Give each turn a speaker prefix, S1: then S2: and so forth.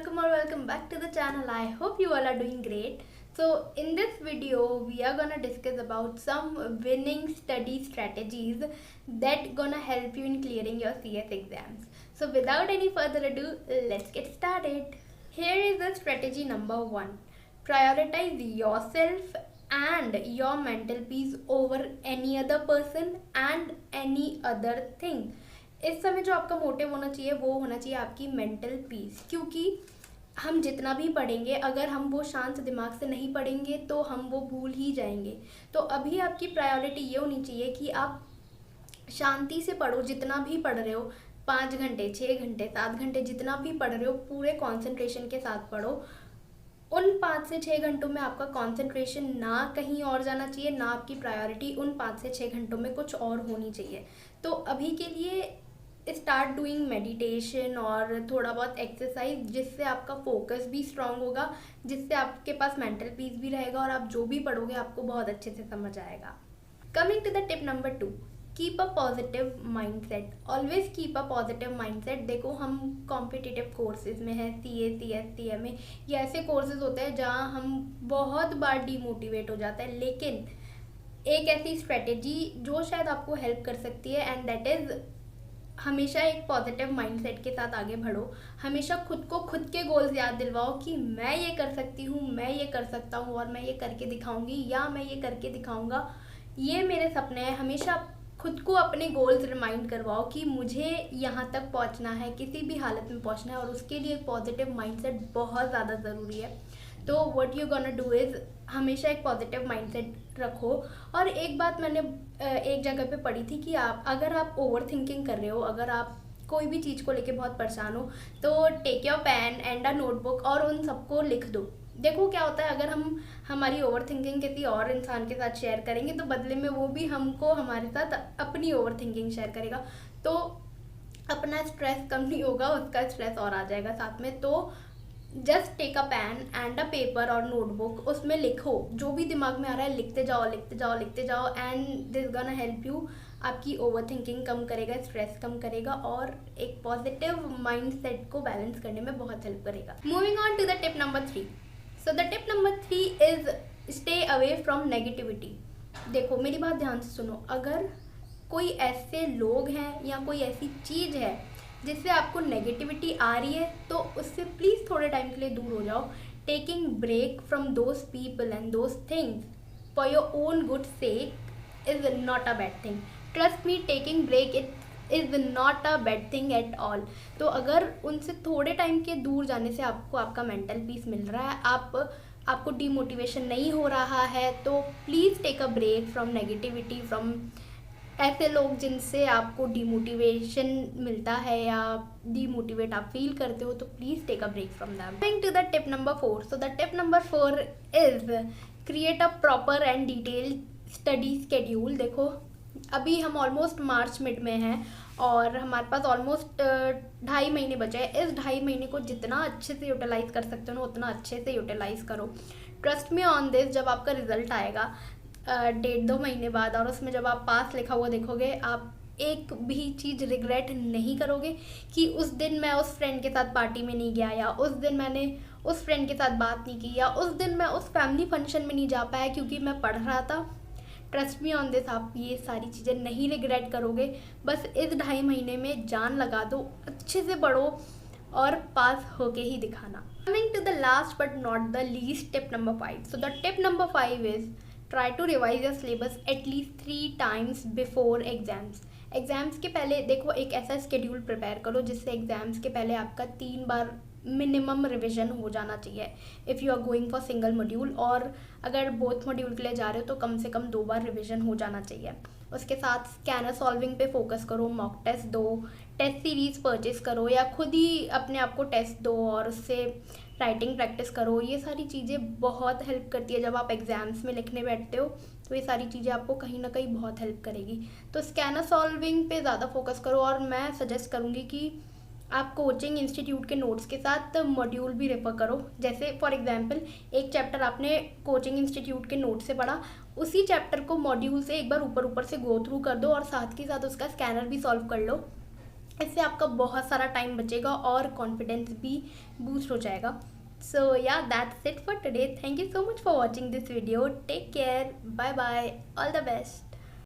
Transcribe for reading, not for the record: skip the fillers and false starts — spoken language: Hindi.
S1: welcome back to the channel. I hope you all are doing great. So in this video we are gonna discuss about some winning study strategies that gonna help you in clearing your CS exams. So without any further ado, let's get started. Here is the strategy number 1. Prioritize yourself and your mental peace over any other person and any other thing. इस समय जो आपका मोटिव होना चाहिए वो होना चाहिए आपकी मेंटल पीस, क्योंकि हम जितना भी पढ़ेंगे अगर हम वो शांत दिमाग से नहीं पढ़ेंगे तो हम वो भूल ही जाएंगे। तो अभी आपकी प्रायोरिटी ये होनी चाहिए कि आप शांति से पढ़ो, जितना भी पढ़ रहे हो 5 घंटे 6 घंटे 7 घंटे जितना भी पढ़ रहे हो पूरे कंसंट्रेशन के साथ पढ़ो। उन 5 से 6 घंटों में आपका कंसंट्रेशन ना कहीं और जाना चाहिए, ना आपकी प्रायोरिटी उन 5 से 6 घंटों में कुछ और होनी चाहिए। तो अभी के लिए स्टार्ट डूइंग मेडिटेशन और थोड़ा बहुत एक्सरसाइज, जिससे आपका फोकस भी स्ट्रांग होगा, जिससे आपके पास मेंटल पीस भी रहेगा और आप जो भी पढ़ोगे आपको बहुत अच्छे से समझ आएगा। Coming to the tip number 2, keep a positive mindset. Always keep a positive mindset. देखो हम कॉम्पिटिटिव कोर्सेज में हैं, CA CS CMA, ये ऐसे कोर्सेज होते हैं जहाँ हम बहुत बार डीमोटिवेट हो जाते हैं, लेकिन एक ऐसी स्ट्रेटेजी जो शायद आपको हेल्प कर सकती है एंड दैट इज़ हमेशा एक पॉजिटिव माइंडसेट के साथ आगे बढ़ो। हमेशा खुद को खुद के गोल्स याद दिलवाओ कि मैं ये कर सकती हूँ, मैं ये कर सकता हूँ और मैं ये करके दिखाऊंगी या मैं ये करके दिखाऊंगा, ये मेरे सपने हैं। हमेशा खुद को अपने गोल्स रिमाइंड करवाओ कि मुझे यहाँ तक पहुँचना है, किसी भी हालत में पहुँचना है, और उसके लिए पॉजिटिव माइंडसेट बहुत ज़्यादा ज़रूरी है। तो what you gonna do is हमेशा एक पॉजिटिव माइंडसेट रखो। और एक बात मैंने एक जगह पे पढ़ी थी कि अगर आप ओवर थिंकिंग कर रहे हो, अगर आप कोई भी चीज़ को लेके बहुत परेशान हो, तो take your pen and a notebook और उन सबको लिख दो। देखो क्या होता है, अगर हम हमारी ओवर थिंकिंग किसी और इंसान के साथ शेयर करेंगे तो बदले में वो भी हमको हमारे साथ अपनी ओवर थिंकिंग शेयर करेगा, तो अपना स्ट्रेस कम नहीं होगा, उसका स्ट्रेस और आ जाएगा साथ में। तो just take a pen and a paper और नोटबुक, उसमें लिखो जो भी दिमाग में आ रहा है, लिखते जाओ लिखते जाओ लिखते जाओ and this gonna help you. आपकी ओवर थिंकिंग कम करेगा, स्ट्रेस कम करेगा और एक पॉजिटिव माइंडसेट को बैलेंस करने में बहुत हेल्प करेगा। Moving on to the tip number 3। So the tip number 3 is stay away from negativity. देखो मेरी बात ध्यान से सुनो, अगर कोई ऐसे लोग हैं या कोई ऐसी चीज़ है जिससे आपको नेगेटिविटी आ रही है तो उससे प्लीज़ थोड़े टाइम के लिए दूर हो जाओ। Taking break from those people and those things for your own good sake is not a bad thing. Trust me, taking break it is not a bad thing at all. तो अगर उनसे थोड़े टाइम के दूर जाने से आपको आपका मेंटल पीस मिल रहा है, आपको डीमोटिवेशन नहीं हो रहा है, तो please take a break from negativity, from ऐसे लोग जिनसे आपको डीमोटिवेशन मिलता है या डीमोटिवेट आप फील करते हो, तो please take a break from them. Coming to the tip number 4। So the tip number 4 is create a proper and detail study schedule. देखो अभी हम ऑलमोस्ट मार्च मिड में हैं और हमारे पास ऑलमोस्ट 2.5 महीने बचे हैं। इस 2.5 महीने को जितना अच्छे से यूटिलाइज़ कर सकते हो ना उतना अच्छे से यूटिलाइज़ करो। ट्रस्ट मी ऑन दिस, जब आपका रिजल्ट आएगा 1.5-2 महीने बाद और उसमें जब आप पास लिखा हुआ देखोगे, आप एक भी चीज़ रिग्रेट नहीं करोगे कि उस दिन मैं उस फ्रेंड के साथ पार्टी में नहीं गया, या उस दिन मैंने उस फ्रेंड के साथ बात नहीं की, या उस दिन मैं उस फैमिली फंक्शन में नहीं जा पाया क्योंकि मैं पढ़ रहा था। ट्रस्ट मी ऑन दिस, आप ये सारी चीज़ें नहीं रिग्रेट करोगे। बस इस 2.5 महीने में जान लगा दो, अच्छे से पढ़ो और पास होके ही दिखाना। Coming to the last but not the least, tip number 5। So the tip number 5 is try to revise your syllabus at least 3 times before exams. Exams के पहले देखो एक ऐसा स्केड्यूल प्रिपेयर करो जिससे एग्ज़ाम्स के पहले आपका 3 बार मिनिमम रिवीजन हो जाना चाहिए if you are going for single module, और अगर बोथ मॉड्यूल के लिए जा रहे हो तो कम से कम 2 बार रिवीजन हो जाना चाहिए। उसके साथ स्कैनर सॉल्विंग पे फोकस करो, मॉक टेस्ट दो, टेस्ट सीरीज़ परचेस करो या खुद ही अपने आप को टेस्ट दो और उससे राइटिंग प्रैक्टिस करो। ये सारी चीज़ें बहुत हेल्प करती है। जब आप एग्ज़ाम्स में लिखने बैठते हो तो ये सारी चीज़ें आपको कहीं ना कहीं बहुत हेल्प करेगी। तो स्कैनर सॉल्विंग पे ज़्यादा फोकस करो, और मैं सजेस्ट करूँगी कि आप कोचिंग इंस्टीट्यूट के नोट्स के साथ मॉड्यूल भी रेफर करो। जैसे फॉर एग्जांपल एक चैप्टर आपने कोचिंग इंस्टीट्यूट के नोट से पढ़ा, उसी चैप्टर को मॉड्यूल से एक बार ऊपर से गो थ्रू कर दो और साथ के साथ उसका स्कैनर भी सॉल्व कर लो। इससे आपका बहुत सारा टाइम बचेगा और कॉन्फिडेंस भी बूस्ट हो जाएगा. So yeah, that's it for today. Thank you so much for watching this video. Take care. Bye bye. All the best.